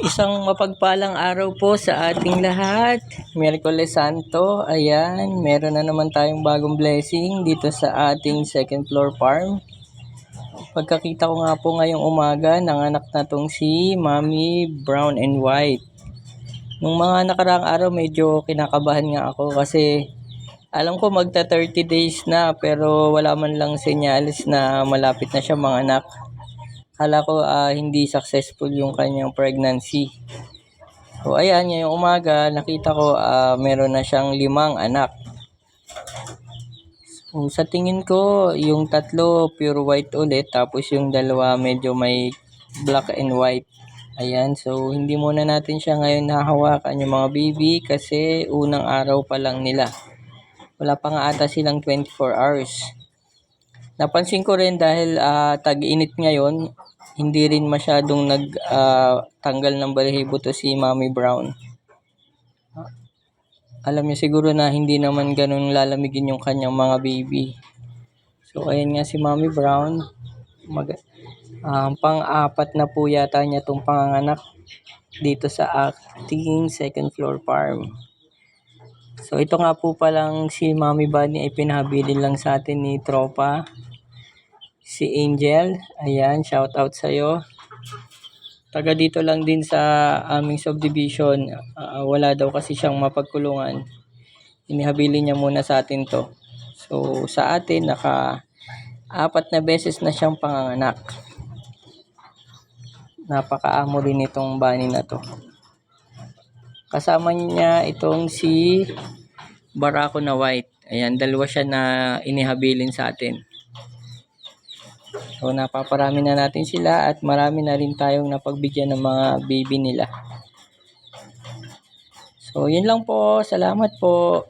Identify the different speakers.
Speaker 1: Isang mapagpalang araw po sa ating lahat. Miyerkules Santo. Ayan, meron na naman tayong bagong blessing dito sa ating second floor farm. Pagkakita ko nga po ngayong umaga, nanganak na tong si Mommy Brown and White. Nung mga nakaraang araw, medyo kinakabahan nga ako kasi alam ko magta 30 days na pero wala man lang senyales na malapit na siya manganak. Akala ko hindi successful yung kanyang pregnancy. So ayan, ngayong umaga nakita ko meron na siyang 5 anak. So, sa tingin ko yung tatlo pure white ulit, tapos yung dalawa medyo may black and white. Ayan, so hindi muna natin siya ngayon hahawakan yung mga baby kasi unang araw pa lang nila. Wala pa nga ata silang 24 hours. Napansin ko rin dahil tag-init ngayon, hindi rin masyadong tanggal ng balahibo to si Mommy Brown. Alam niyo siguro na hindi naman ganun lalamigin yung kanyang mga baby. So ayan nga si Mommy Brown. Pang-apat na po yata niya itong panganganak dito sa ating second floor farm. So ito nga po palang si Mommy Bunny ay pinahabilin lang sa atin ni Tropa. Si Angel, ayan, shout out sa'yo. Taga dito lang din sa aming subdivision. Wala daw kasi siyang mapagkulungan. Inihabilin niya muna sa atin to. So sa atin, 4 na beses na siyang panganganak. Napakaamo rin itong bunny na to. Kasama niya itong si Barako na white. Ayan, dalawa siya na inihabilin sa atin. So napaparami na natin sila at marami na rin tayong napagbigyan ng mga baby nila. So yun lang po. Salamat po.